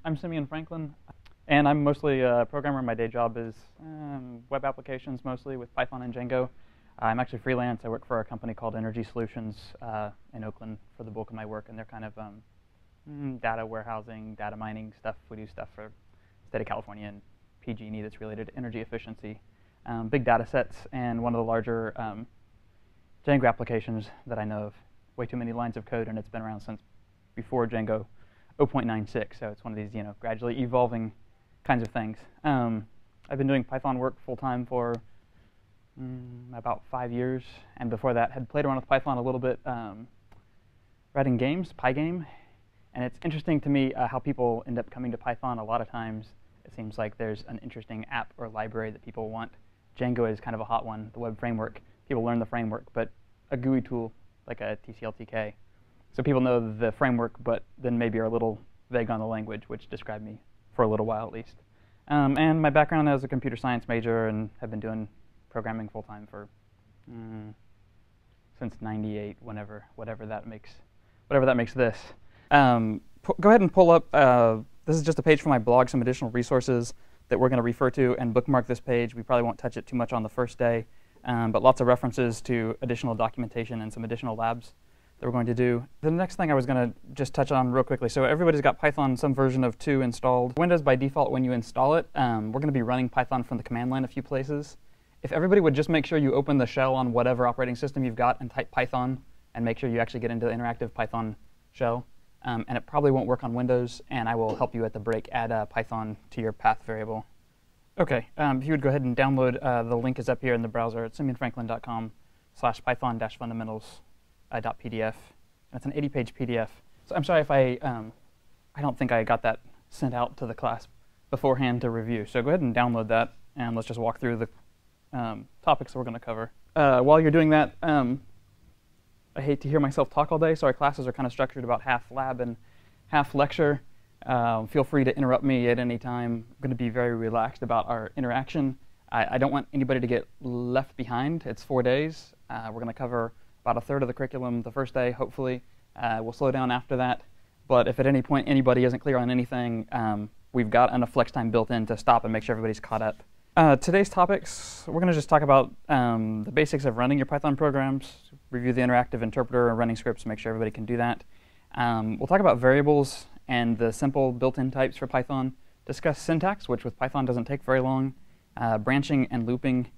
I'm Simeon Franklin, and I'm mostly a programmer. My day job is web applications, mostly with Python and Django. I'm actually freelance. I work for a company called Energy Solutions in Oakland for the bulk of my work, and they're kind of data warehousing, data mining stuff. We do stuff for the state of California and PG&E that's related to energy efficiency. Big data sets, and one of the larger Django applications that I know of. Way too many lines of code, and it's been around since before Django 0.96, so it's one of these, gradually evolving kinds of things. I've been doing Python work full-time for about 5 years, and before that had played around with Python a little bit, writing games, Pygame, and it's interesting to me how people end up coming to Python. A lot of times it seems like there's an interesting app or library that people want. Django is kind of a hot one, the web framework. People learn the framework, but a GUI tool like a TCL/TK. So people know the framework, but then maybe are a little vague on the language, which described me for a little while at least. And my background as a computer science major, and have been doing programming full-time for since '98, whatever that makes this. Go ahead and pull up, this is just a page from my blog, some additional resources that we're going to refer to, and bookmark this page. We probably won't touch it too much on the first day, but lots of references to additional documentation and some additional labs that we're going to do. The next thing I was going to just touch on real quickly, so everybody's got Python, some version of 2 installed. Windows, by default, when you install it, we're going to be running Python from the command line a few places. If everybody would just make sure you open the shell on whatever operating system you've got and type Python, and make sure you actually get into the interactive Python shell, and it probably won't work on Windows, and I will help you at the break add Python to your path variable. OK, if you would go ahead and download, the link is up here in the browser at simeonfranklin.com/python-fundamentals.pdf. It's an 80-page PDF. So I'm sorry if I don't think I got that sent out to the class beforehand to review. So go ahead and download that, and let's just walk through the topics that we're going to cover. While you're doing that, I hate to hear myself talk all day, so our classes are kind of structured about half lab and half lecture. Feel free to interrupt me at any time. I'm going to be very relaxed about our interaction. I don't want anybody to get left behind. It's 4 days. We're going to cover about a third of the curriculum the first day, hopefully. We'll slow down after that. But if at any point anybody isn't clear on anything, we've got enough flex time built in to stop and make sure everybody's caught up. Today's topics, we're going to just talk about the basics of running your Python programs, review the interactive interpreter and running scripts, make sure everybody can do that. We'll talk about variables and the simple built-in types for Python, discuss syntax, which with Python doesn't take very long, branching and looping,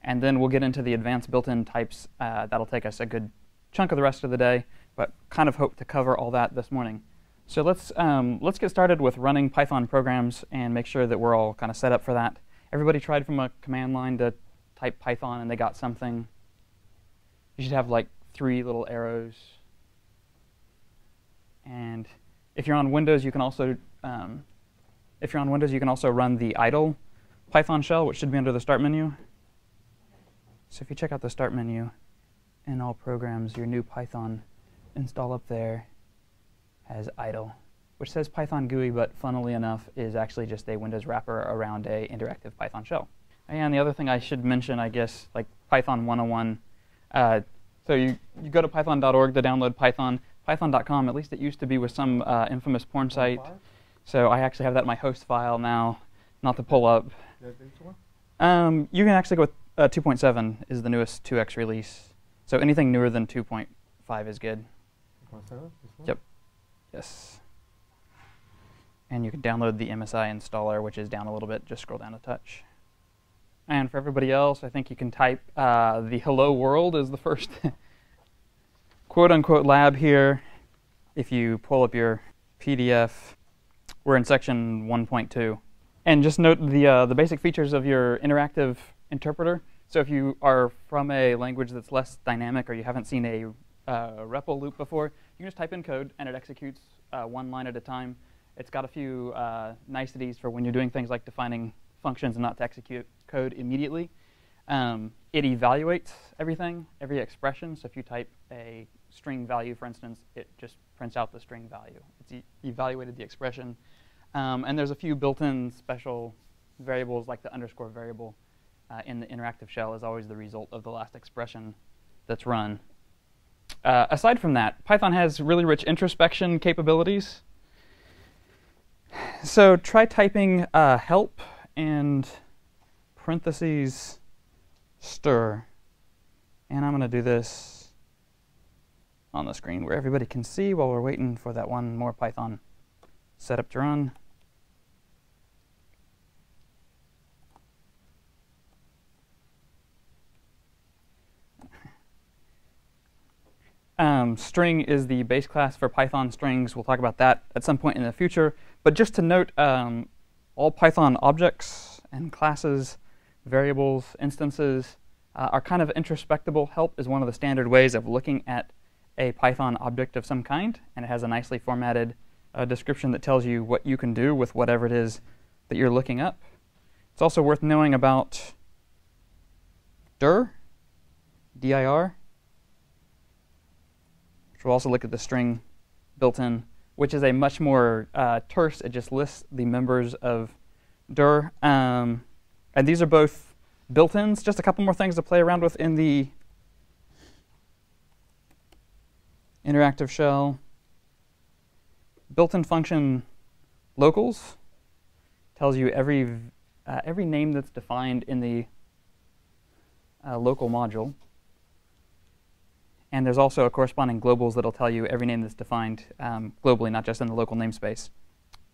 and then we'll get into the advanced built-in types. That'll take us a good chunk of the rest of the day, but kind of hope to cover all that this morning. So let's get started with running Python programs and make sure that we're all kind of set up for that. Everybody tried from a command line to type Python and they got something. You should have like 3 little arrows. And if you're on Windows, you can also run the idle Python shell, which should be under the Start menu. So if you check out the Start menu in all programs, your new Python install up there has idle, which says Python GUI, but funnily enough is actually just a Windows wrapper around a interactive Python shell. And the other thing I should mention, I guess, like Python 101. So you go to python.org to download Python. Python.com, at least it used to be with some infamous porn site. So I actually have that in my host file now, not to pull up. You can actually go with 2.7 is the newest 2x release. So anything newer than 2.5 is good. 2.7? Yep. Yes. And you can download the MSI installer, which is down a little bit. Just scroll down a touch. And for everybody else, I think you can type the hello world is the first quote-unquote lab here. If you pull up your PDF, we're in section 1.2. And just note the basic features of your interactive interpreter. So if you are from a language that's less dynamic or you haven't seen a REPL loop before, you can just type in code and it executes 1 line at a time. It's got a few niceties for when you're doing things like defining functions and not to execute code immediately. It evaluates everything, every expression. So if you type a string value, for instance, it just prints out the string value. It's evaluated the expression. And there's a few built-in special variables like the underscore variable in the interactive shell is always the result of the last expression that's run. Aside from that, Python has really rich introspection capabilities. so try typing help and parentheses stir. And I'm going to do this on the screen where everybody can see while we're waiting for that one more Python setup to run. String is the base class for Python strings. We'll talk about that at some point in the future. But just to note, all Python objects and classes, variables, instances are kind of introspectable. Help is one of the standard ways of looking at a Python object of some kind, and it has a nicely formatted description that tells you what you can do with whatever it is that you're looking up. It's also worth knowing about dir, dir, which we'll also look at the string built in, which is a much more terse. It just lists the members of dir. And these are both built-ins. Just a couple more things to play around with in the interactive shell. Built-in function locals tells you every name that's defined in the local module. And there's also a corresponding globals that'll tell you every name that's defined globally, not just in the local namespace.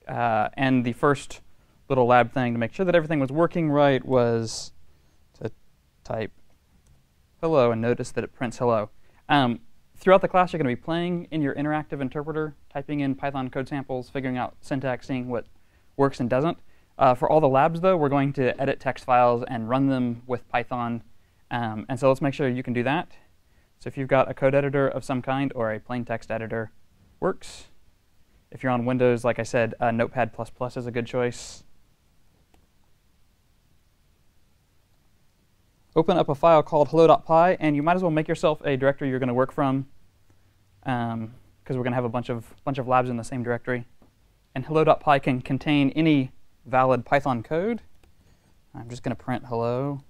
And the first little lab thing to make sure that everything was working right was to type hello and notice that it prints hello. Throughout the class, you're going to be playing in your interactive interpreter, typing in Python code samples, figuring out syntax, seeing what works and doesn't. For all the labs, though, we're going to edit text files and run them with Python. And so let's make sure you can do that. So if you've got a code editor of some kind or a plain text editor, works. If you're on Windows, like I said, Notepad++ is a good choice. Open up a file called hello.py, and you might as well make yourself a directory you're going to work from, because we're going to have a bunch of labs in the same directory. And hello.py can contain any valid Python code. I'm just going to print hello.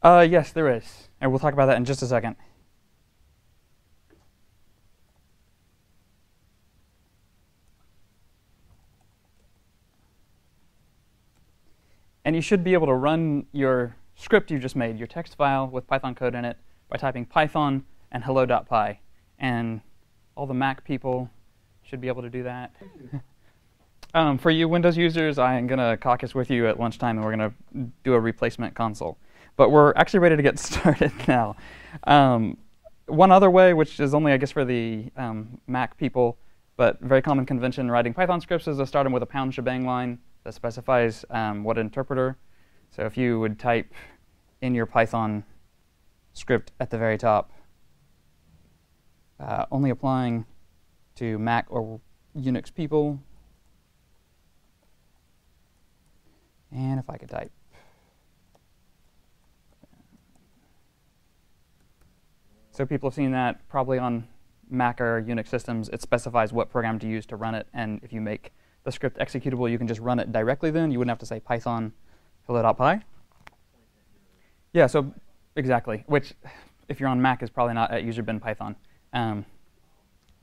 Yes, there is. And we'll talk about that in just a second. And you should be able to run your script you just made, your text file with Python code in it, by typing Python and hello.py. And all the Mac people should be able to do that. For you Windows users, I am going to caucus with you at lunchtime, and we're going to do a replacement console. But we're actually ready to get started now. One other way, which is only, I guess, for the Mac people, but very common convention writing Python scripts, is to start them with a pound shebang line that specifies what interpreter. So if you would type in your Python script at the very top, only applying to Mac or Unix people. And if I could type. So people have seen that probably on Mac or Unix systems. It specifies what program to use to run it. And if you make the script executable, you can just run it directly then. You wouldn't have to say Python hello.py. Yeah, so exactly. Which, if you're on Mac, is probably not at user bin Python. I'm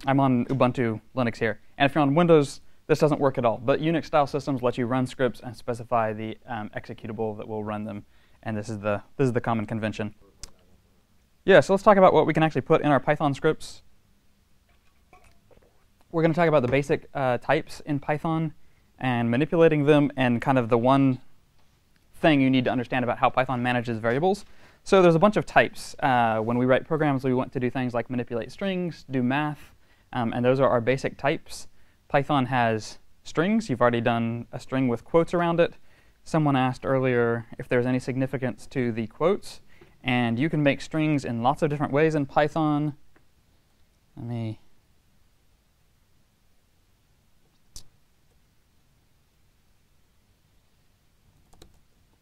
on Ubuntu Linux here. And if you're on Windows, this doesn't work at all. But Unix-style systems let you run scripts and specify the executable that will run them. And this is the common convention. Yeah, so let's talk about what we can actually put in our Python scripts. We're going to talk about the basic types in Python and manipulating them, and kind of the one thing you need to understand about how Python manages variables. So there's a bunch of types. When we write programs, we want to do things like manipulate strings, do math, and those are our basic types. Python has strings. You've already done a string with quotes around it. Someone asked earlier if there's any significance to the quotes. And you can make strings in lots of different ways in Python. You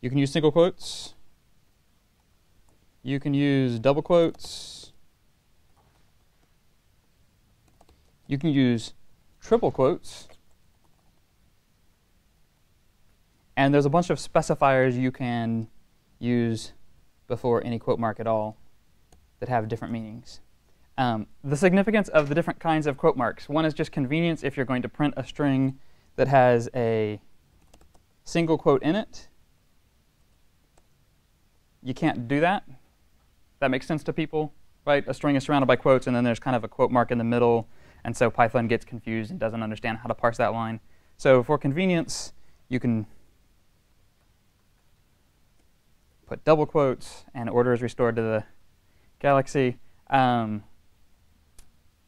can use single quotes. You can use double quotes. You can use triple quotes. And there's a bunch of specifiers you can use before any quote mark at all that have different meanings. The significance of the different kinds of quote marks. One is just convenience if you're going to print a string that has a single quote in it. You can't do that. That makes sense to people, right? A string is surrounded by quotes, and then there's kind of a quote mark in the middle, and so Python gets confused and doesn't understand how to parse that line. So for convenience, you can put double quotes, and order is restored to the galaxy.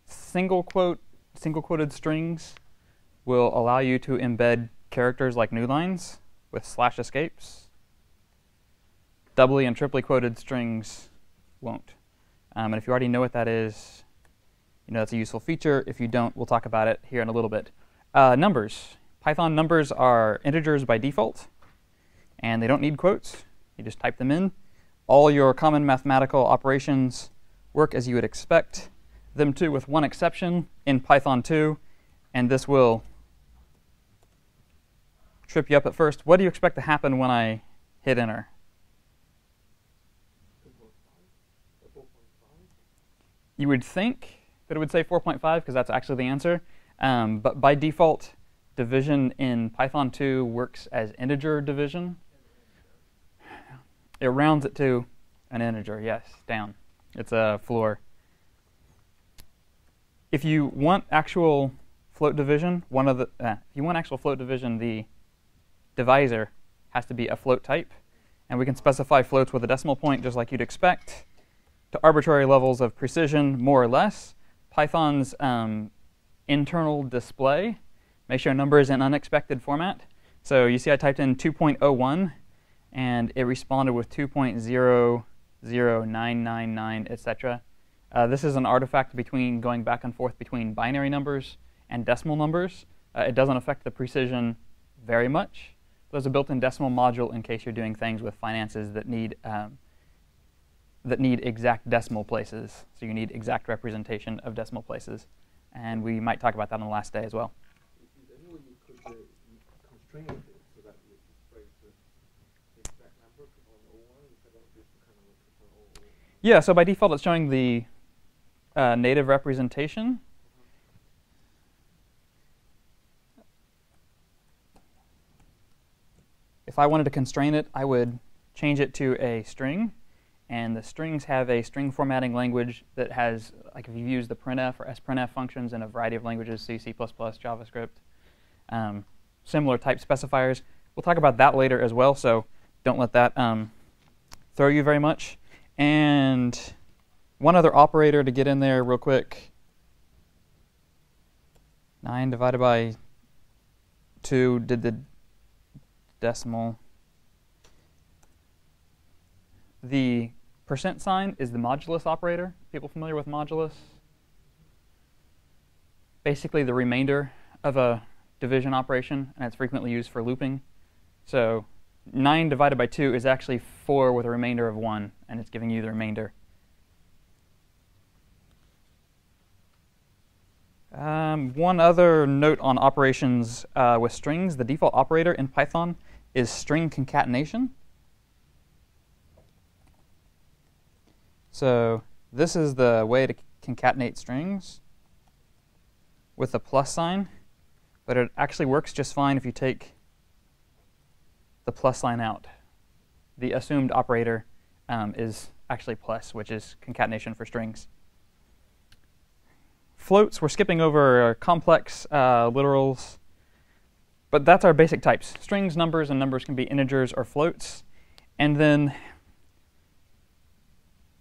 Single quoted strings will allow you to embed characters like new lines with slash escapes. Doubly and triply quoted strings won't. And if you already know what that is, you know that's a useful feature. If you don't, we'll talk about it here in a little bit. Numbers. Python numbers are integers by default, and they don't need quotes. You just type them in. All your common mathematical operations work as you would expect them to, with one exception in Python 2, and this will trip you up at first. What do you expect to happen when I hit enter? You would think that it would say 4.5 because that's actually the answer. But by default, division in Python 2 works as integer division. It rounds it to an integer, yes, down. It's a floor. If you want actual float division, the divisor has to be a float type, and we can specify floats with a decimal point just like you'd expect to arbitrary levels of precision, more or less. Python's internal display makes your numbers in unexpected format. So you see I typed in 2.01, and it responded with 2.00999, etc. This is an artifact between going back and forth between binary numbers and decimal numbers. It doesn't affect the precision very much. There's a built-in decimal module in case you're doing things with finances that need exact decimal places. So you need exact representation of decimal places. And we might talk about that on the last day as well. Is there any way you could constrain it so that it displays the exact number on O1 instead of just kind of on O1? Yeah, so by default it's showing the native representation. If I wanted to constrain it, I would change it to a string. And the strings have a string formatting language that has, like if you use the printf or sprintf functions in a variety of languages, C, C++, JavaScript, similar type specifiers. We'll talk about that later as well, so don't let that throw you very much. And one other operator to get in there real quick. 9 divided by 2 did the decimal. The % sign is the modulus operator. People familiar with modulus? Basically the remainder of a division operation, and it's frequently used for looping. So 9 divided by 2 is actually 4 with a remainder of 1, and it's giving you the remainder. One other note on operations with strings. The default operator in Python is string concatenation. So this is the way to concatenate strings with a plus sign, but it actually works just fine if you take the plus sign out. The assumed operator is actually plus, which is concatenation for strings. Floats, we're skipping over complex literals, but that's our basic types. Strings, numbers, and numbers can be integers or floats. And then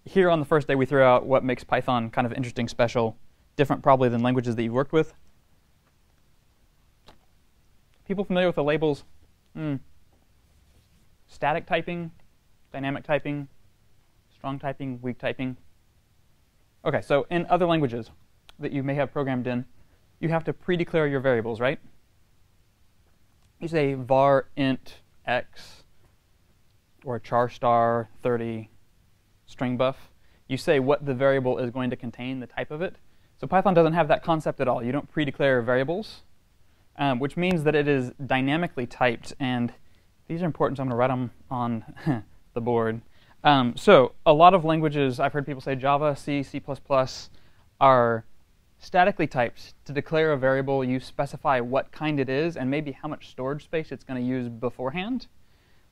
here on the first day, we threw out what makes Python kind of interesting, special, different probably than languages that you've worked with. People familiar with the labels? Static typing, dynamic typing, strong typing, weak typing. OK, so in other languages that you may have programmed in, you have to pre-declare your variables, right? You say var int x or char star 30 string buff. You say what the variable is going to contain, the type of it. So Python doesn't have that concept at all. You don't pre-declare variables, which means that it is dynamically typed. And These are important, so I'm going to write them on the board. So a lot of languages, I've heard people say Java, C, C++ are statically typed. To declare a variable, you specify what kind it is and maybe how much storage space it's going to use beforehand.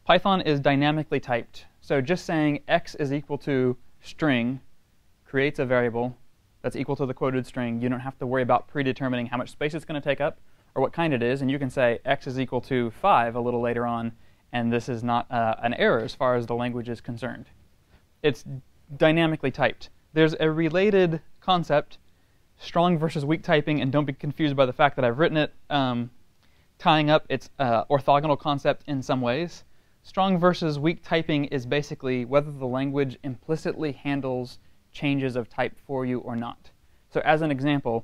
Python is dynamically typed. So just saying x is equal to string creates a variable that's equal to the quoted string. You don't have to worry about predetermining how much space it's going to take up or what kind it is. And you can say x is equal to 5 a little later on, and this is not an error as far as the language is concerned. It's dynamically typed. There's a related concept, strong versus weak typing, and don't be confused by the fact that I've written it tying up its orthogonal concept in some ways. Strong versus weak typing is basically whether the language implicitly handles changes of type for you or not. So as an example,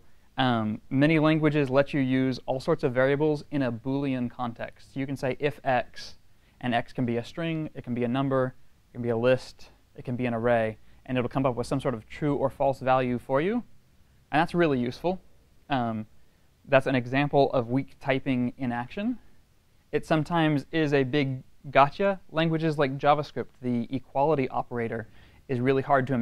many languages let you use all sorts of variables in a Boolean context. You can say if x, and x can be a string, it can be a number, it can be a list, it can be an array, and it'll come up with some sort of true or false value for you. And that's really useful. That's an example of weak typing in action. It sometimes is a big gotcha. Languages like JavaScript, the equality operator is really hard to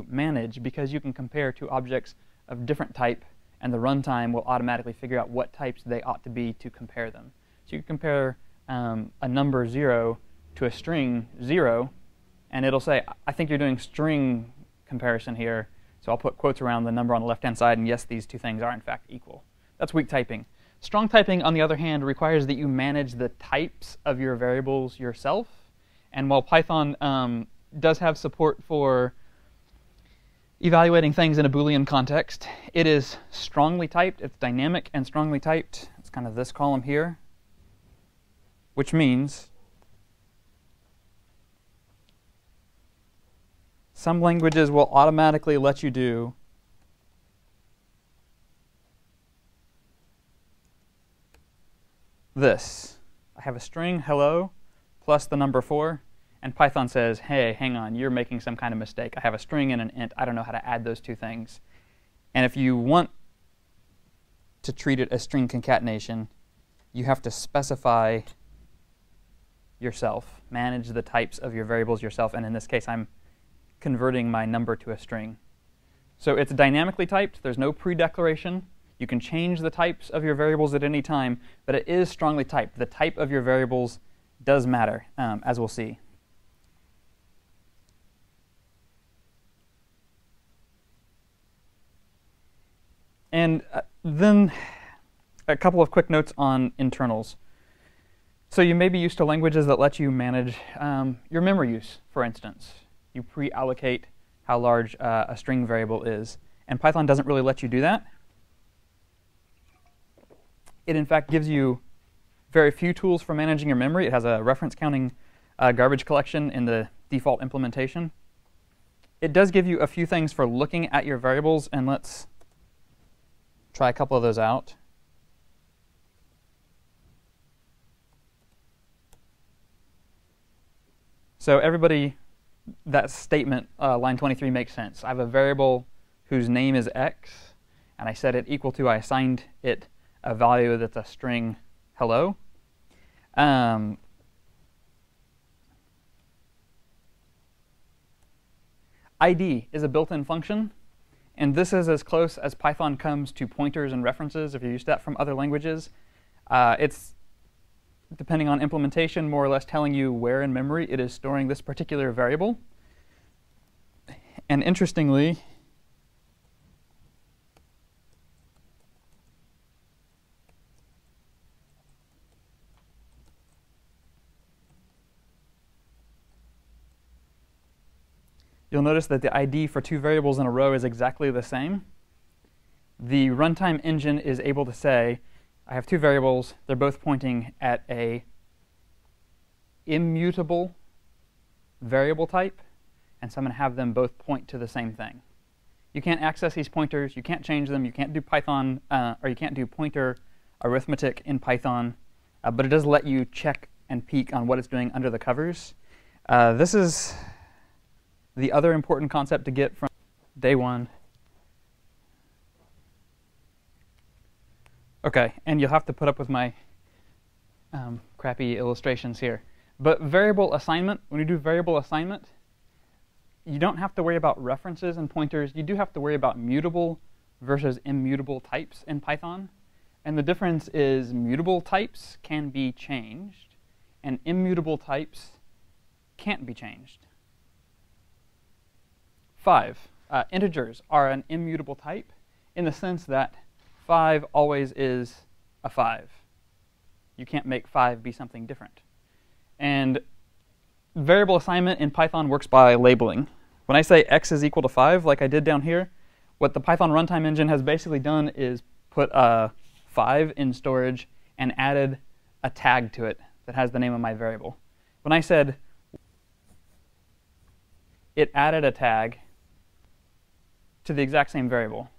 manage because you can compare two objects of different type, and the runtime will automatically figure out what types they ought to be to compare them. So you can compare a number 0 to a string 0, and it'll say, I think you're doing string comparison here, so I'll put quotes around the number on the left-hand side, and yes, these two things are in fact equal. That's weak typing. Strong typing, on the other hand, requires that you manage the types of your variables yourself. And while Python does have support for evaluating things in a Boolean context, it is strongly typed. It's dynamic and strongly typed. It's kind of this column here, which means some languages will automatically let you do this. I have a string, hello, plus the number 4, and Python says, hey, hang on, you're making some kind of mistake. I have a string and an int. I don't know how to add those two things. And if you want to treat it as string concatenation, you have to specify yourself, manage the types of your variables yourself, and in this case, I'm converting my number to a string. So it's dynamically typed. There's no pre-declaration. You can change the types of your variables at any time, but it is strongly typed. The type of your variables does matter, as we'll see. And then a couple of quick notes on internals. So you may be used to languages that let you manage your memory use, for instance. You pre-allocate how large a string variable is. And Python doesn't really let you do that. It, in fact, gives you very few tools for managing your memory. It has a reference counting garbage collection in the default implementation. It does give you a few things for looking at your variables, and let's try a couple of those out. So everybody, that statement, line 23, makes sense. I have a variable whose name is x, and I set it equal to, I assigned it a value that's a string hello. ID is a built-in function, and this is as close as Python comes to pointers and references if you're used to that from other languages. It's, depending on implementation, more or less telling you where in memory it is storing this particular variable. And interestingly, you'll notice that the ID for two variables in a row is exactly the same. The runtime engine is able to say, I have two variables. They're both pointing at a immutable variable type, and so I'm going to have them both point to the same thing. You can't access these pointers. You can't change them. You can't do Python, or you can't do pointer arithmetic in Python, but it does let you check and peek on what it's doing under the covers. This is the other important concept to get from day one. OK, and you'll have to put up with my crappy illustrations here. But variable assignment, when you do variable assignment, you don't have to worry about references and pointers. You do have to worry about mutable versus immutable types in Python. And the difference is mutable types can be changed, and immutable types can't be changed. 5. Integers are an immutable type in the sense that 5 always is a 5. You can't make 5 be something different. And variable assignment in Python works by labeling. When I say x is equal to 5, like I did down here, what the Python runtime engine has basically done is put a 5 in storage and added a tag to it that has the name of my variable. When I said it added a tag to the exact same variable.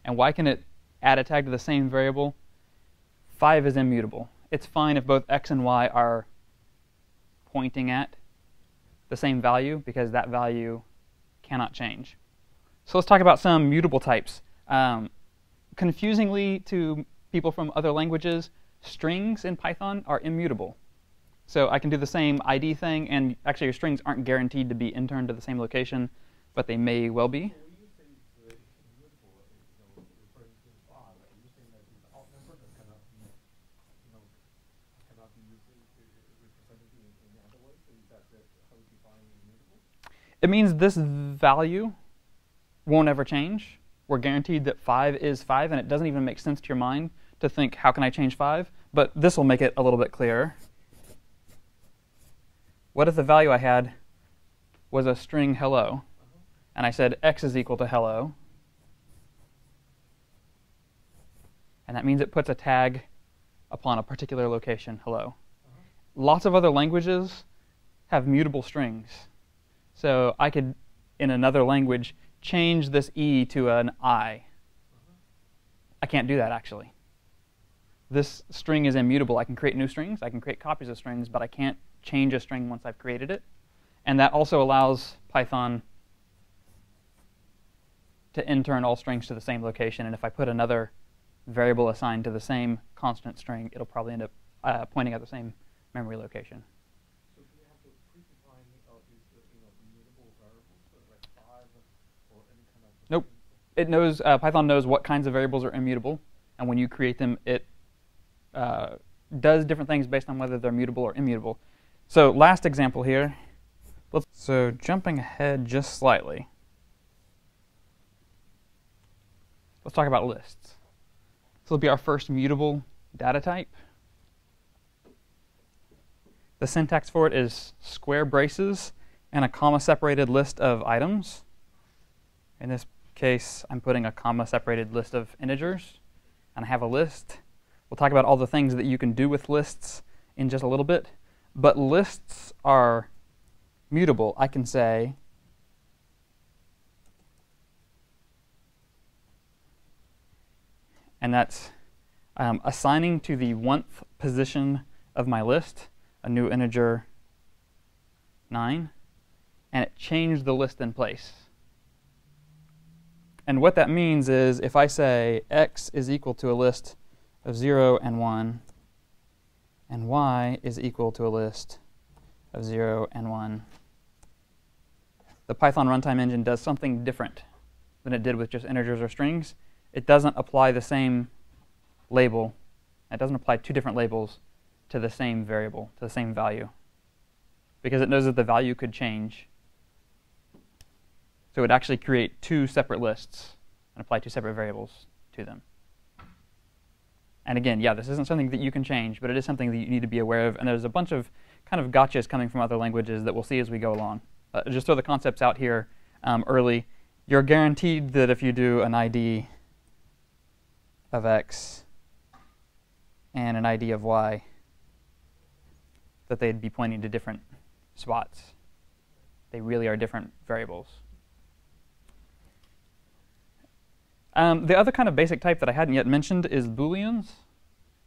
And why can it add a tag to the same variable? 5 is immutable. It's fine if both x and y are pointing at the same value, because that value cannot change. So let's talk about some mutable types. Confusingly to people from other languages, strings in Python are immutable. So I can do the same ID thing, and actually your strings aren't guaranteed to be interned to the same location, but they may well be. It means this value won't ever change. We're guaranteed that 5 is 5, and it doesn't even make sense to your mind to think, how can I change 5? But this will make it a little bit clearer. What if the value I had was a string hello, and I said x is equal to hello? And that means it puts a tag upon a particular location, hello. Lots of other languages have mutable strings. So I could, in another language, change this E to an I. I can't do that, actually. This string is immutable. I can create new strings. I can create copies of strings, but I can't change a string once I've created it. And that also allows Python to intern all strings to the same location. And if I put another variable assigned to the same constant string, it'll probably end up pointing at the same memory location. So do you have to predefine these immutable variables, like 5 or any kind of? Nope. It knows, Python knows what kinds of variables are immutable, and when you create them, it does different things based on whether they're mutable or immutable. So last example here. So jumping ahead just slightly, let's talk about lists. This will be our first mutable data type. The syntax for it is square braces and a comma-separated list of items. In this case, I'm putting a comma-separated list of integers, and I have a list. We'll talk about all the things that you can do with lists in just a little bit. But lists are mutable. I can say and that's assigning to the 1th position of my list a new integer 9, and it changed the list in place. And what that means is if I say x is equal to a list of 0 and 1, and y is equal to a list of 0 and 1, the Python runtime engine does something different than it did with just integers or strings. It doesn't apply the same label. It doesn't apply 2 different labels to the same variable, to the same value, because it knows that the value could change. So it would actually create 2 separate lists and apply 2 separate variables to them. And again, yeah, this isn't something that you can change, but it is something that you need to be aware of. And there's a bunch of kind of gotchas coming from other languages that we'll see as we go along. Just throw the concepts out here early. You're guaranteed that if you do an ID of x and an ID of y, that they'd be pointing to different spots. They really are different variables. The other kind of basic type that I hadn't yet mentioned is Booleans.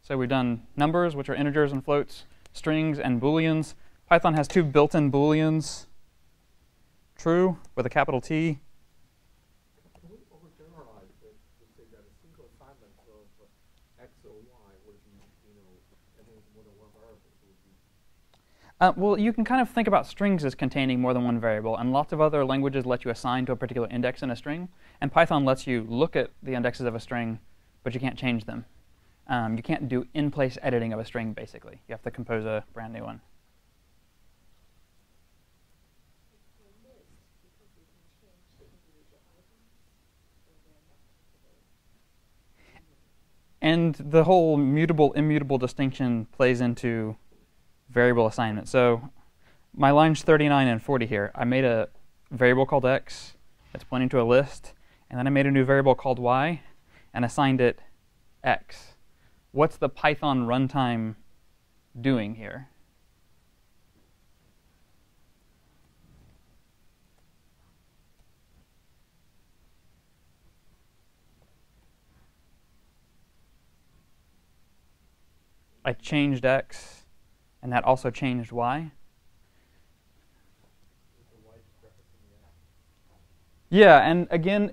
So we've done numbers, which are integers and floats, strings, and Booleans. Python has 2 built-in Booleans. True, with a capital T. Can we overgeneralize it to say that a single assignment of x or y would be, I think more than 1 variable? Well, you can kind of think about strings as containing more than one variable, and lots of other languages let you assign to a particular index in a string. And Python lets you look at the indexes of a string, but you can't change them. You can't do in-place editing of a string, basically. You have to compose a brand new one. And the whole mutable-immutable distinction plays into variable assignment. So my lines 39 and 40 here, I made a variable called x that's pointing to a list, and then I made a new variable called y and assigned it x. What's the Python runtime doing here? I changed x, and that also changed y. Yeah, and again,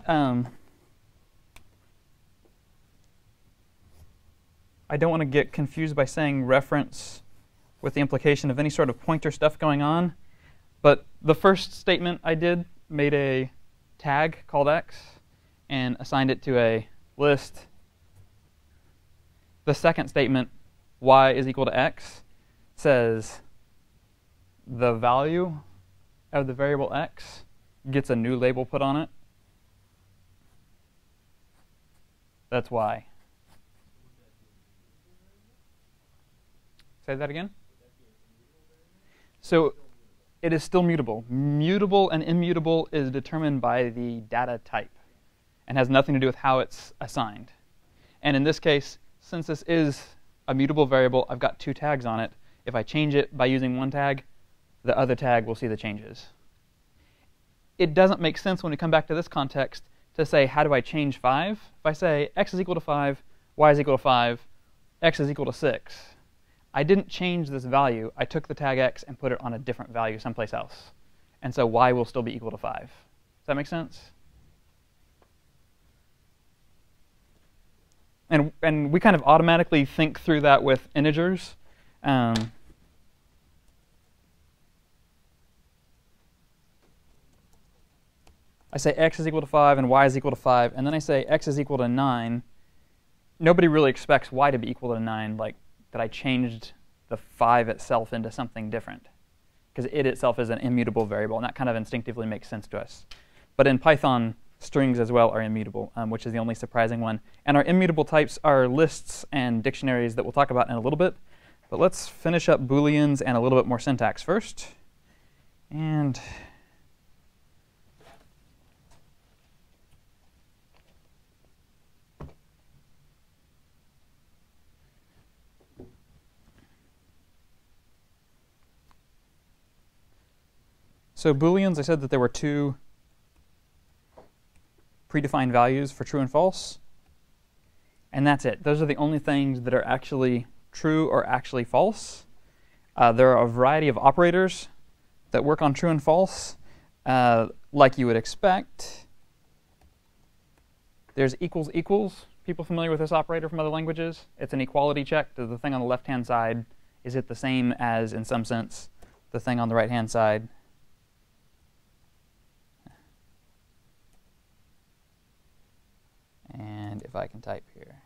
I don't want to get confused by saying reference with the implication of any sort of pointer stuff going on. But the first statement I did made a tag called x and assigned it to a list. The second statement, y is equal to x, says the value of the variable x gets a new label put on it. That's y. Say that again? So it is still mutable. Mutable and immutable is determined by the data type and has nothing to do with how it's assigned. And in this case, since this is a mutable variable, I've got two tags on it. If I change it by using one tag, the other tag will see the changes. It doesn't make sense when we come back to this context to say, how do I change 5? If I say x is equal to 5, y is equal to 5, x is equal to 6, I didn't change this value. I took the tag x and put it on a different value someplace else. And so y will still be equal to 5. Does that make sense? And we kind of automatically think through that with integers. I say x is equal to 5 and y is equal to 5, and then I say x is equal to 9. Nobody really expects y to be equal to 9, like that I changed the 5 itself into something different, because it itself is an immutable variable, and that kind of instinctively makes sense to us. But in Python, strings as well are immutable, which is the only surprising one. And our immutable types are lists and dictionaries that we'll talk about in a little bit. But let's finish up Booleans and a little bit more syntax first. And so Booleans, I said that there were two predefined values for true and false. And that's it. Those are the only things that are actually true or actually false. There are a variety of operators that work on true and false, like you would expect. There's equals equals. People familiar with this operator from other languages? It's an equality check. The thing on the left-hand side, is it the same as, in some sense, the thing on the right-hand side? And if I can type here.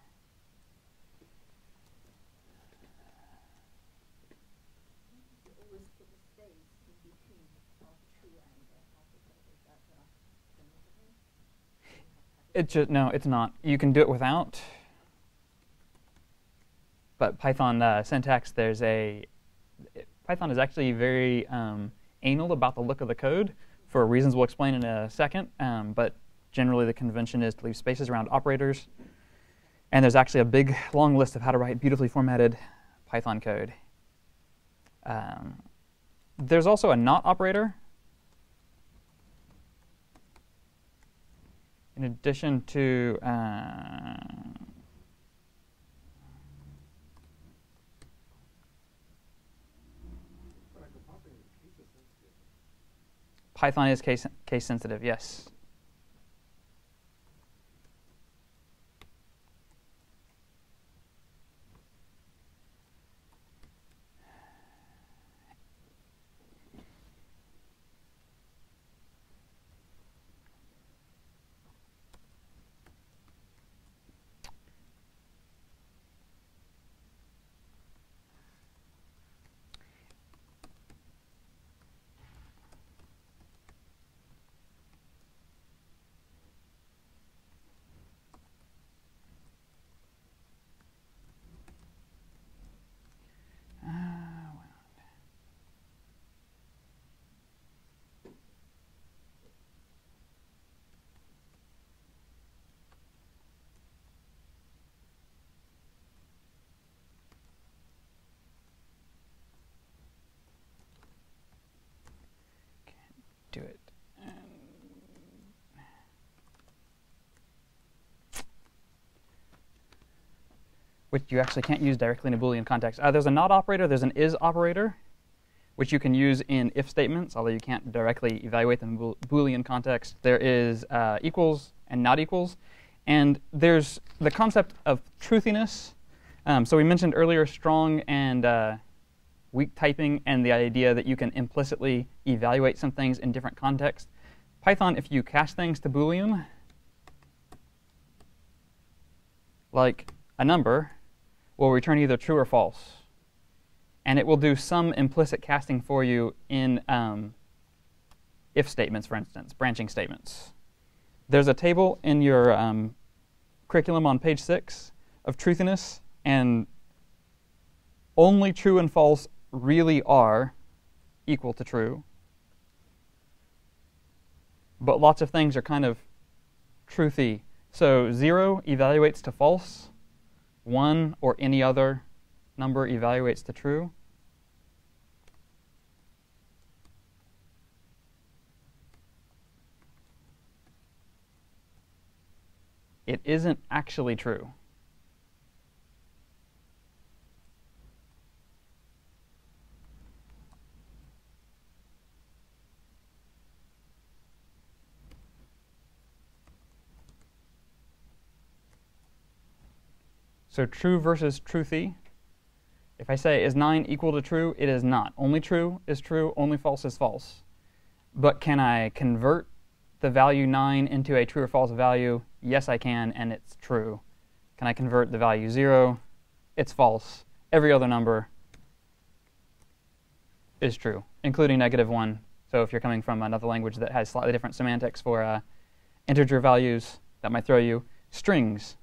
No, it's not. You can do it without. But Python syntax, Python is actually very anal about the look of the code for reasons we'll explain in a second. But generally, the convention is to leave spaces around operators. And there's actually a big, long list of how to write beautifully formatted Python code. There's also a not operator. In addition to Python is case sensitive, yes. do it. Which you actually can't use directly in a Boolean context. There's a not operator, there's an is operator, which you can use in if statements, although you can't directly evaluate them in Boolean context. There is equals and not equals. And there's the concept of truthiness. So we mentioned earlier strong and weak typing and the idea that you can implicitly evaluate some things in different contexts. Python, if you cast things to Boolean, like a number, will return either true or false. And it will do some implicit casting for you in if statements, for instance, branching statements. There's a table in your curriculum on page 6 of truthiness, and only true and false really are equal to true. But lots of things are kind of truthy. So 0 evaluates to false. 1 or any other number evaluates to true. It isn't actually true. So true versus truthy. If I say, is 9 equal to true? It is not. Only true is true. Only false is false. But can I convert the value 9 into a true or false value? Yes, I can, and it's true. Can I convert the value 0? It's false. Every other number is true, including -1. So if you're coming from another language that has slightly different semantics for integer values, that might throw you. Strings.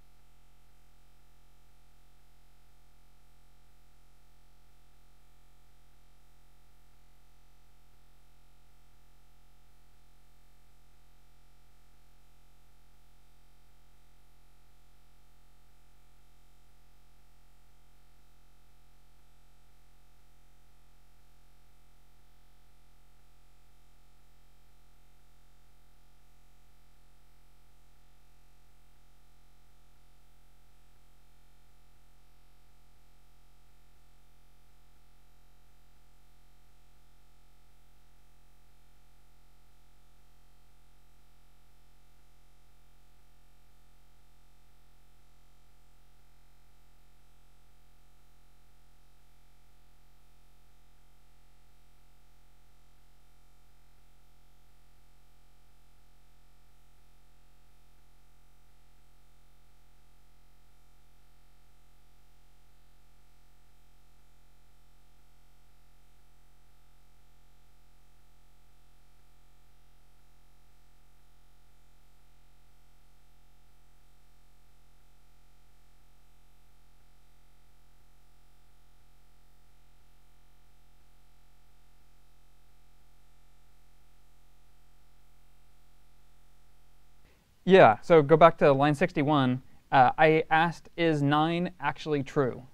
Yeah, so go back to line 61. I asked, is 9 actually true?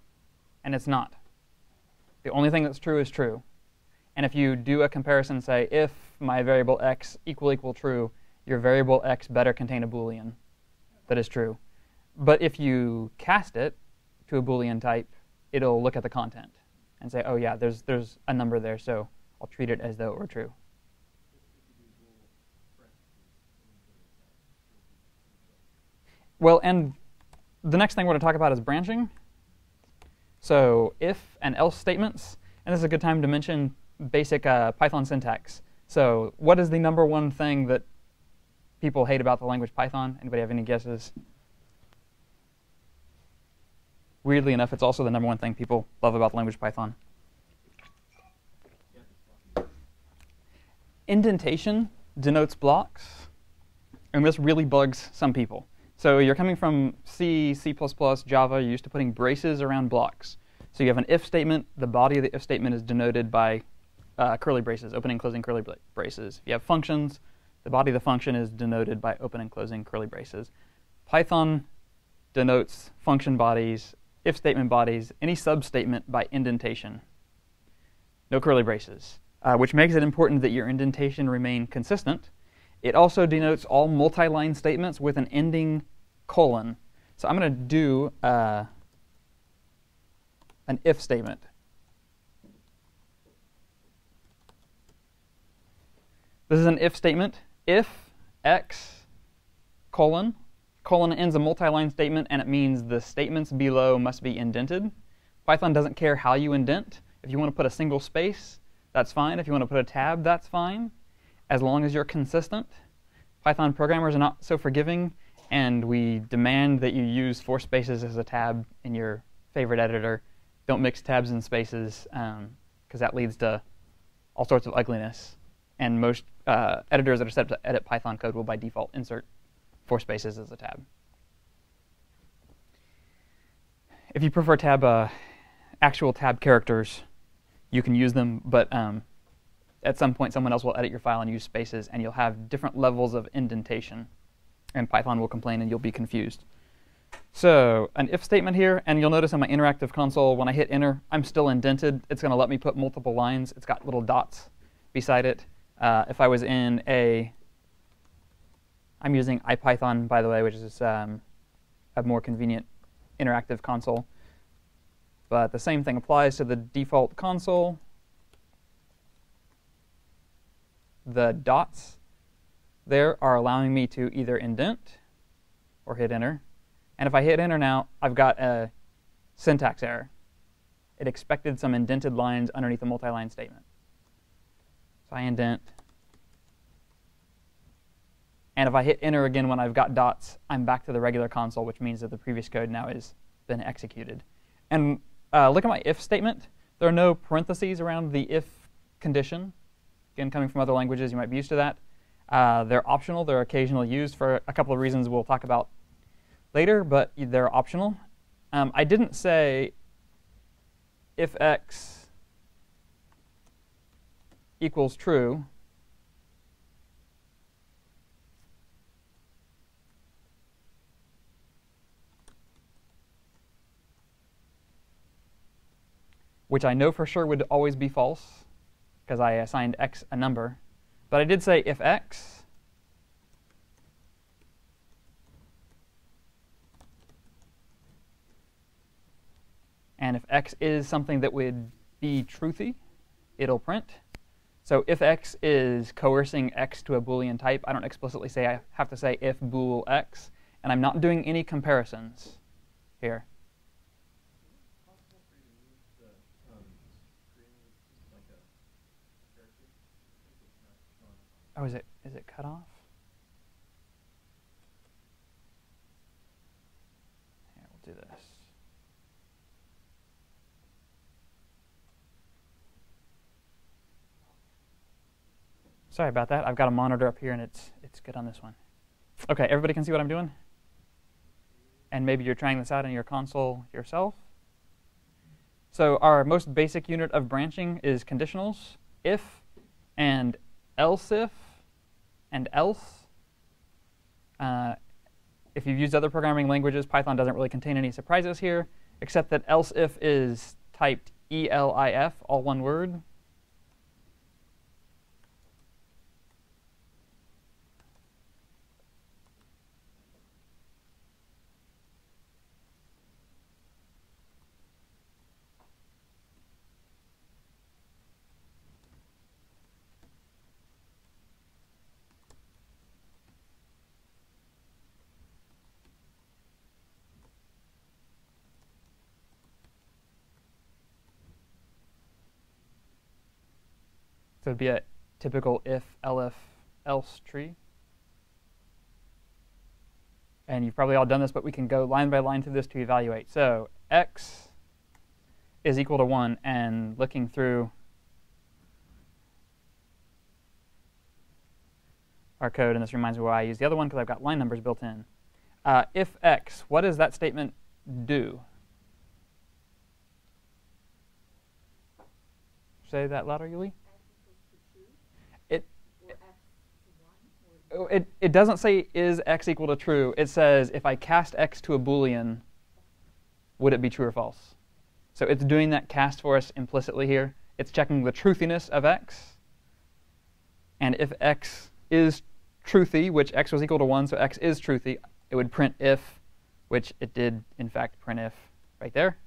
And it's not. The only thing that's true is true. And if you do a comparison, say, if my variable x equal true, your variable x better contain a Boolean that is true. But if you cast it to a Boolean type, it'll look at the content and say, oh, yeah, there's a number there, so I'll treat it as though it were true. Well, and the next thing we're going to talk about is branching. So if and else statements. And this is a good time to mention basic Python syntax. So what is the #1 thing that people hate about the language Python? Anybody have any guesses? Weirdly enough, it's also the #1 thing people love about the language Python. Indentation denotes blocks. And this really bugs some people. So you're coming from C, C++, Java, you're used to putting braces around blocks. So you have an if statement. The body of the if statement is denoted by curly braces, opening and closing curly braces. If you have functions, the body of the function is denoted by open and closing curly braces. Python denotes function bodies, if statement bodies, any substatement by indentation. No curly braces. which makes it important that your indentation remain consistent. It also denotes all multi-line statements with an ending colon. So I'm going to do an if statement. This is an if statement. If x colon ends a multi-line statement, and it means the statements below must be indented. Python doesn't care how you indent. If you want to put a single space, that's fine. If you want to put a tab, that's fine, as long as you're consistent. Python programmers are not so forgiving, and we demand that you use 4 spaces as a tab in your favorite editor. Don't mix tabs and spaces, because that leads to all sorts of ugliness. And most editors that are set up to edit Python code will by default insert 4 spaces as a tab. If you prefer actual tab characters, you can use them, but at some point someone else will edit your file and use spaces, and you'll have different levels of indentation. And Python will complain, and you'll be confused. So an if statement here, and you'll notice in my interactive console, when I hit enter, I'm still indented. It's going to let me put multiple lines. It's got little dots beside it. If I was in I'm using IPython, by the way, which is a more convenient interactive console. But the same thing applies to the default console. The dots there are allowing me to either indent or hit enter. And if I hit enter now, I've got a syntax error. It expected some indented lines underneath a multi-line statement. So I indent. And if I hit enter again when I've got dots, I'm back to the regular console, which means that the previous code now has been executed. And look at my if statement. There are no parentheses around the if condition. Again, coming from other languages, you might be used to that. They're optional. They're occasionally used for a couple of reasons we'll talk about later, but they're optional. I didn't say if x equals true, which I know for sure would always be false, because I assigned x a number. But I did say if x and if x is something that would be truthy, it'll print. So if x is coercing x to a Boolean type, I don't explicitly say I have to say if bool x, and I'm not doing any comparisons here. Oh, is it cut off? Here, we'll do this. Sorry about that. I've got a monitor up here, and it's good on this one. OK, everybody can see what I'm doing? And maybe you're trying this out in your console yourself. So our most basic unit of branching is conditionals, if and else if and else. If you've used other programming languages, Python doesn't really contain any surprises here, except that else if is typed ELIF, all one word. So it'd be a typical if, elif, else tree. And you've probably all done this, but we can go line by line through this to evaluate. So x is equal to 1, and looking through our code, and this reminds me why I use the other one, because I've got line numbers built in. If x, what does that statement do? Say that louder, Yuli. It doesn't say is x equal to true. It says if I cast x to a Boolean, would it be true or false? So it's doing that cast for us implicitly here. it's checking the truthiness of x. And if x is truthy, which x was equal to 1, so x is truthy, it would print if, which it did, in fact, print if right there.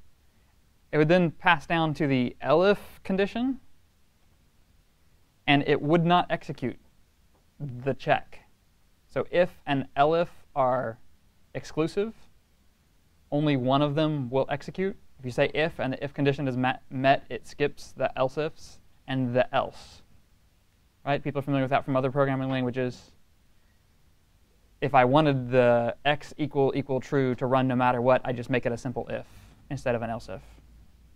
It would then pass down to the elif condition, and it would not execute the check. So if and elif are exclusive, only one of them will execute. If you say if and the if condition is met, it skips the else ifs and the else. Right? People are familiar with that from other programming languages. If I wanted the x equal true to run no matter what, I just make it a simple if instead of an else if.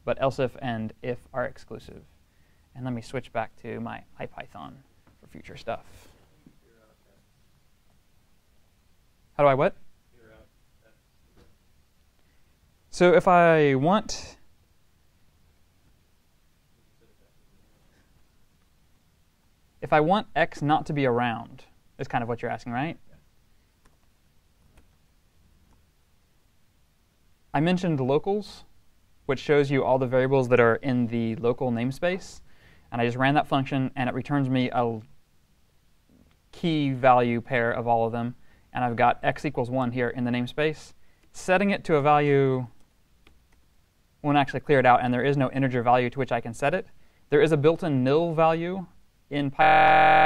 But else if and if are exclusive. And let me switch back to my IPython for future stuff. How do I what? So if I want x not to be around, is kind of what you're asking, right? I mentioned locals, which shows you all the variables that are in the local namespace. And I just ran that function, and it returns me a key value pair of all of them. And I've got x equals 1 here in the namespace. Setting it to a value won't actually clear it out, and there is no integer value to which I can set it. There is a built-in nil value in Python.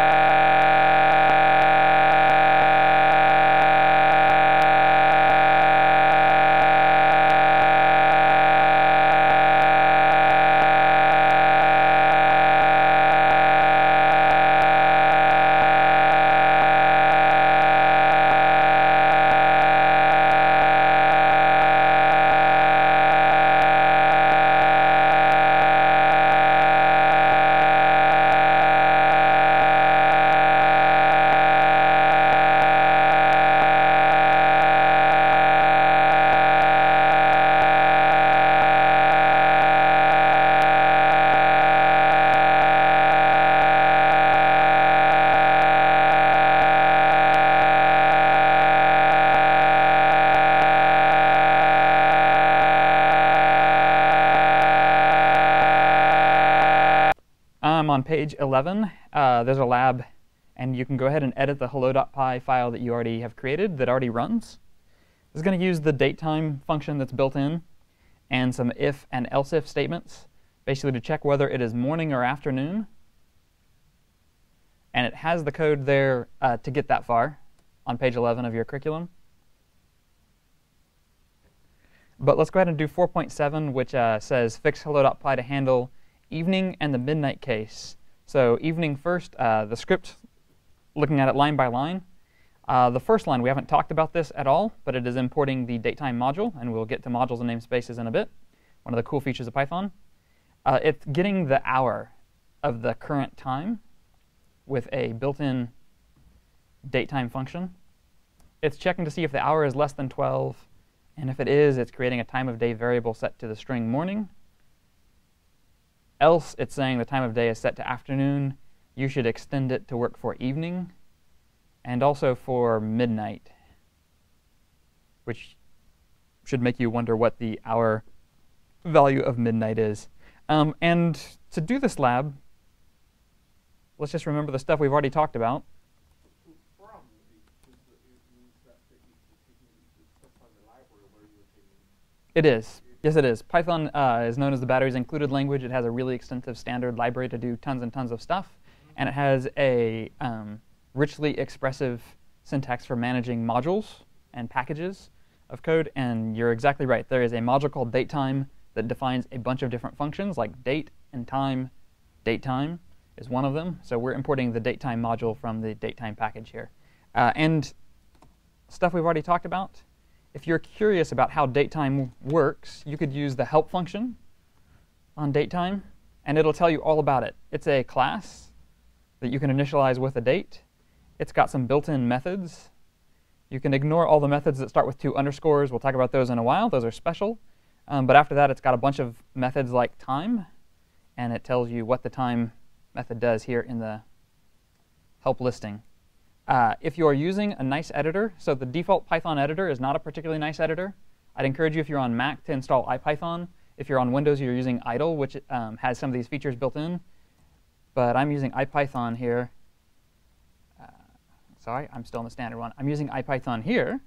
On page 11, there's a lab, and you can go ahead and edit the hello.py file that you already have created that already runs. This is going to use the datetime function that's built in and some if and else if statements, basically to check whether it is morning or afternoon. And it has the code there to get that far on page 11 of your curriculum. But let's go ahead and do 4.7, which says fix hello.py to handle evening and the midnight case. So evening first, the script, looking at it line by line. The first line, we haven't talked about this at all, but it is importing the datetime module, and we'll get to modules and namespaces in a bit. One of the cool features of Python. It's getting the hour of the current time with a built-in datetime function. It's checking to see if the hour is less than 12, and if it is, it's creating a time of day variable set to the string morning. Else, it's saying the time of day is set to afternoon. You should extend it to work for evening and also for midnight, which should make you wonder what the hour value of midnight is. And to do this lab, let's just remember the stuff we've already talked about. It is. Yes, it is. Python is known as the batteries included language. It has a really extensive standard library to do tons and tons of stuff. And it has a richly expressive syntax for managing modules and packages of code. And you're exactly right. There is a module called datetime that defines a bunch of different functions like date and time. Datetime is one of them. So we're importing the datetime module from the datetime package here. And stuff we've already talked about. If you're curious about how datetime works, you could use the help function on datetime, and it'll tell you all about it. It's a class that you can initialize with a date. It's got some built-in methods. You can ignore all the methods that start with 2 underscores. We'll talk about those in a while. Those are special. But after that, it's got a bunch of methods like time, and it tells you what the time method does here in the help listing. If you're using a nice editor, so the default Python editor is not a particularly nice editor. I'd encourage you, if you're on Mac, to install IPython. if you're on Windows, you're using idle, which has some of these features built in. But I'm using IPython here. Sorry, I'm still in the standard one. I'm using IPython here.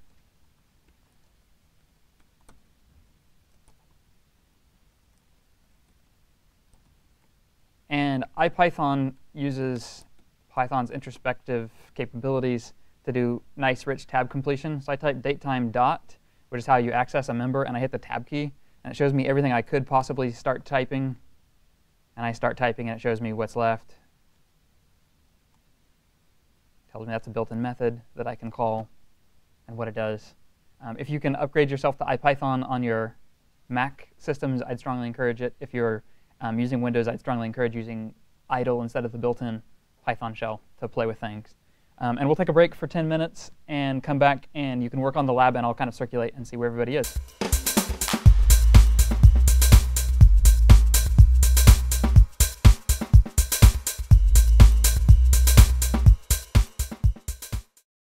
And IPython uses Python's introspective capabilities to do nice, rich tab completion. So I type datetime dot, which is how you access a member, and I hit the tab key. And it shows me everything I could possibly start typing. And I start typing, and it shows me what's left. Tells me that's a built-in method that I can call and what it does. If you can upgrade yourself to IPython on your Mac systems, I'd strongly encourage it. If you're using Windows, I'd strongly encourage using idle instead of the built-in Python shell to play with things. And we'll take a break for 10 minutes and come back, and you can work on the lab, and I'll kind of circulate and see where everybody is.